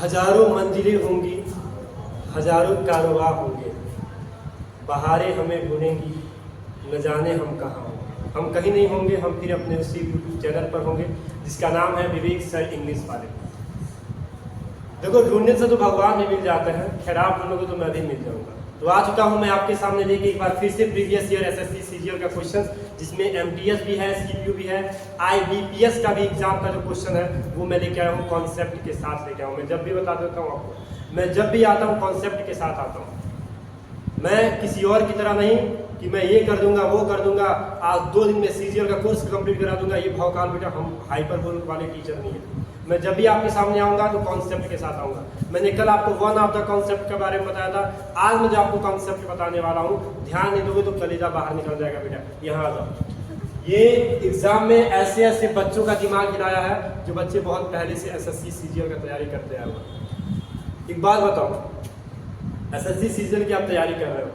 हजारों मंजिलें होंगी, हजारों कारोबार होंगे, बहारें हमें ढूंढेंगी, न जाने हम कहाँ होंगे। हम कहीं नहीं होंगे, हम फिर अपने उसी यूट्यूब चैनल पर होंगे जिसका नाम है विवेक सर इंग्लिश वाले। देखो, ढूंढने से तो भगवान भी मिल जाते हैं, खैर आप ढूंढोगे तो मैं भी मिल जाऊंगा। तो आ चुका हूं मैं आपके सामने लेके एक बार फिर से प्रीवियस ईयर एसएससी सीजीएल का क्वेश्चन, जिसमें एमटीएस भी है, सीपीयू भी है, आईबीपीएस का भी एग्जाम का जो क्वेश्चन है वो मैं लेके आया हूँ, कॉन्सेप्ट के साथ लेके आया हूँ। मैं जब भी बता देता हूँ आपको, मैं जब भी आता हूँ कॉन्सेप्ट के साथ आता हूँ। मैं किसी और की तरह नहीं कि मैं ये कर दूंगा वो कर दूंगा, आज 2 दिन में सीजीएल का कोर्स कंप्लीट करा दूंगा, ये भौकाल बेटा हम हाइपरबोल वाले टीचर नहीं है। मैं जब भी आपके सामने आऊंगा तो कॉन्सेप्ट के साथ आऊंगा। मैंने कल आपको वन ऑफ द कॉन्सेप्ट के बारे में बताया था, आज मैं जो आपको कॉन्सेप्ट बताने वाला हूँ, ध्यान नहीं दोगे तो कलेजा बाहर निकल जाएगा बेटा। यहाँ आ जाओ। ये एग्जाम में ऐसे ऐसे बच्चों का दिमाग हिलाया है जो बच्चे बहुत पहले से एसएससी सीजीएल का तैयारी करते आए हुए। एक बात बताओ, एसएससी सीजीएल की आप तैयारी कर रहे हो,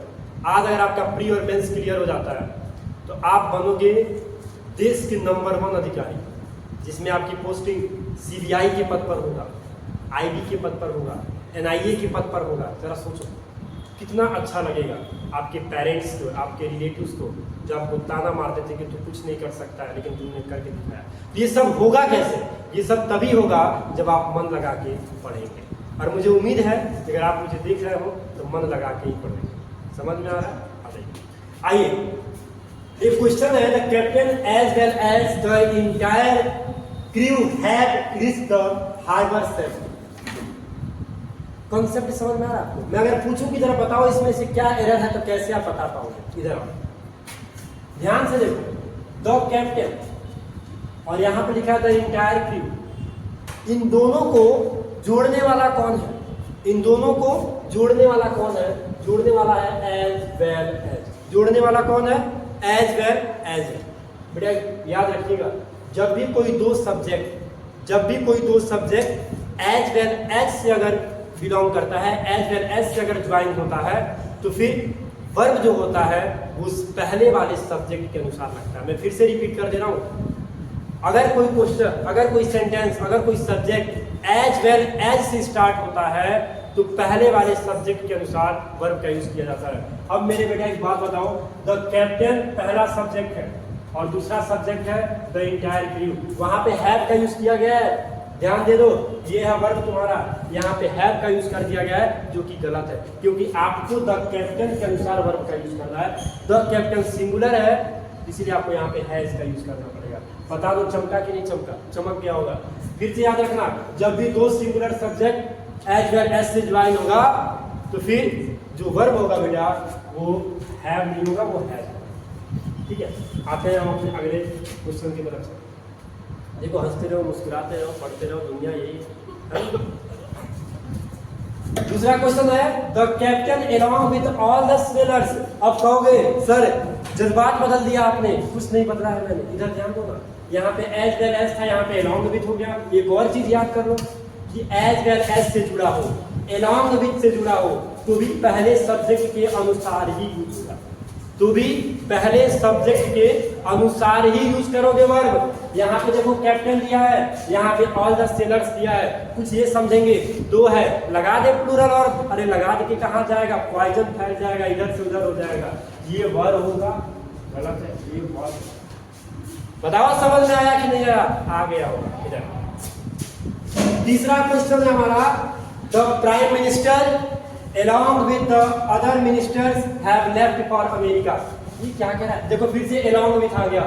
आज अगर आपका प्री और मेंस क्लियर हो जाता है तो आप बनोगे देश के नंबर 1 अधिकारी, जिसमें आपकी पोस्टिंग सीबीआई के पद पर होगा, आईबी के पद पर होगा, एनआईए के पद पर होगा। जरा सोचो कितना अच्छा लगेगा आपके पेरेंट्स को, आपके रिलेटिव्स को, जो आपको ताना मारते थे कि तू कुछ नहीं कर सकता है, लेकिन तुमने करके दिखाया। ये सब होगा कैसे? ये सब तभी होगा जब आप मन लगा के पढ़ेंगे, और मुझे उम्मीद है कि अगर आप मुझे देख रहे हो तो मन लगा के ही पढ़ेंगे। समझ में आ रहा है? आइए, एक क्वेश्चन है, the captain as well as the entire crew had reached the harbour safe. Concept समझ में आ रहा है आपको? मैं अगर पूछूं कि जरा बताओ इसमें से क्या एरर है तो कैसे आप बता पाओगे? इधर आओ, ध्यान से देखो, द कैप्टन और यहां पे लिखा है द इंटायर क्रू। इन दोनों को जोड़ने वाला कौन है? इन दोनों को जोड़ने वाला कौन है? जोड़ने वाला है एज वेल एज। जोड़ने वाला कौन है? As well as. बेटा याद रखिएगा, जब भी कोई दो सब्जेक्ट एज वेल एज से अगर बिलोंग करता है, एज वेल एज से अगर ज्वाइन होता है, तो फिर वर्ब जो होता है उस पहले वाले सब्जेक्ट के अनुसार लगता है। मैं फिर से रिपीट कर दे रहा हूं, अगर कोई क्वेश्चन, अगर कोई सेंटेंस, अगर कोई सब्जेक्ट एज वेल एज से स्टार्ट होता है तो पहले वाले सब्जेक्ट के अनुसार वर्ब का यूज किया जाता है। अब मेरे बेटा एक बात बताओ, द कैप्टन पहला सब्जेक्ट है और दूसरा सब्जेक्ट है द इंटायर क्रू। वहां पे हैव का यूज किया गया है, ध्यान दे दो, ये है वर्ब तुम्हारा, यहाँ पे हैव का यूज कर दिया गया है, जो कि गलत है, क्योंकि आपको द कैप्टन के अनुसार वर्ब का यूज करना है। द कैप्टन सिंगुलर है, इसीलिए आपको यहाँ पे हैज का यूज करना पड़ेगा। बता दो चमका कि नहीं चमका? चमक गया होगा। फिर से याद रखना, जब भी दो singular subject as well as से ज्वाइन होगा तो फिर जो वर्ब होगा बेटा वो हैव नहीं होगा, वो हैज होगा। ठीक है, आते हैं हम अपने अगले क्वेश्चन की तरफ से। देखो, हंसते रहो, मुस्कुराते रहो, पढ़ते रहो, दुनिया यही है। दूसरा क्वेश्चन है, the captain along with all the sellers. अब कहोगे सर जज्बात बदल दिया आपने, कुछ नहीं बदला है मैंने। इधर ध्यान दो ना, यहाँ पे एज वेल एज था, यहाँ पे अलॉन्ग विद हो गया। एक और चीज याद कर लो कि एज वेल एज से जुड़ा हो, अलॉन्ग विद से जुड़ा हो, तो भी पहले सब्जेक्ट के अनुसार ही यूज होगा, तो भी पहले सब्जेक्ट के अनुसार ही यूज करोगे वर्ब। यहाँ पे देखो कैप्टन दिया है, यहाँ पे ऑल द सेलर्स दिया है, कुछ ये समझेंगे, दो है, लगा दे प्लूरल और, अरे लगा दे के कहाँ जाएगा, पॉइजन फैल जाएगा, इधर से उधर हो जाएगा, ये वर्ब होगा, गलत है, ये वर्ब। बताओ समझ में आया कि नहीं आया? आ गया होगा। इधर तीसरा क्वेश्चन है हमारा, the prime minister along with the other ministers have left for America। ये क्या कह रहा है? देखो फिर से along with आ गया।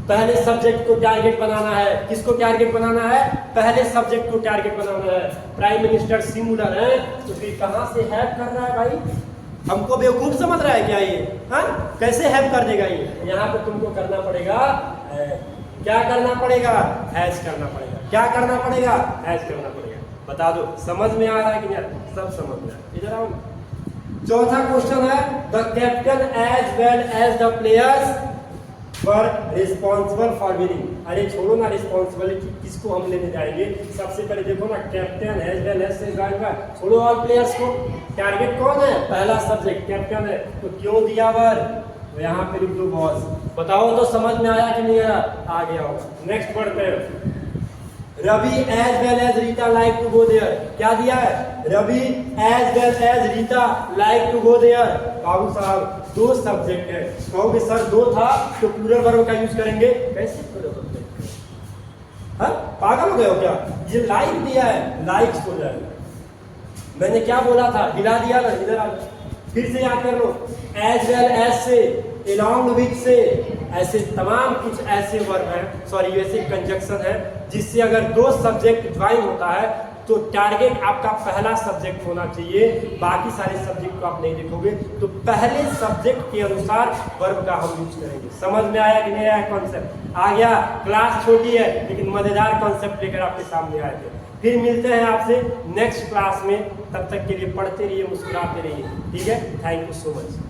पहले सब्जेक्ट को टारगेट बनाना है, किसको टारगेट बनाना है? पहले सब्जेक्ट को टारगेट बनाना है। प्राइम मिनिस्टर सिंगुलर है, तो फिर कहां से हैव कर रहा है भाई? हमको बेवकूफ समझ रहा है क्या ये? हाँ, कैसे हैव कर देगा ये? यहाँ पे तुमको करना पड़ेगा, क्या करना पड़ेगा? हैज करना पड़ेगा। क्या करना पड़ेगा? हैज करना पड़ेगा। बता दो समझ में आ रहा है कि नहीं? सब समझ में आ रहा है। इधर आओ। चौथा क्वेश्चन है, the captain as well as the players were responsible for winning. अरे छोड़ो ना रिस्पॉन्सिबिलिटी, किसको हम लेने जाएंगे? सबसे पहले देखो ना, कैप्टन एज वेल एज से ज्वाइन हुआ, छोड़ो ऑल प्लेयर्स को। टारगेट कौन है? पहला सब्जेक्ट कैप्टन है, तो क्यों दिया वर्ब? तो यहाँ पे लिख दो बॉस। बताओ तो समझ में आया कि नहीं आया? आ गया होगा। नेक्स्ट पढ़ते हैं, Ravi as well as Rita like to go there. क्या दिया है? Ravi as well as Rita like to go there. बाबू साहब दो सब्जेक्ट है, कहोगे सर दो था तो प्लूरल वर्ब का यूज करेंगे, कैसे प्लूरल वर्ब? हाँ, पागल हो गए हो क्या? ये लाइक दिया है, लाइक्स हो जाएगा। मैंने क्या बोला था? हिला दिया ना, इधर आ। फिर से याद कर लो, एज वेल एज से, along with से, ऐसे तमाम कुछ ऐसे वर्ब हैं, सॉरी ऐसे कंजक्शन है जिससे अगर दो सब्जेक्ट ज्वाइन होता है तो टारगेट आपका पहला सब्जेक्ट होना चाहिए, बाकी सारे सब्जेक्ट को आप नहीं देखोगे। तो पहले सब्जेक्ट के अनुसार वर्ब का हम यूज करेंगे। समझ में आया कि नहीं आया? कॉन्सेप्ट आ गया? क्लास छोटी है लेकिन मजेदार कॉन्सेप्ट लेकर आपके सामने आए थे। फिर मिलते हैं आपसे नेक्स्ट क्लास में, तब तक के लिए पढ़ते रहिए, मुस्कुराते रहिए। ठीक है, थैंक यू सो मच।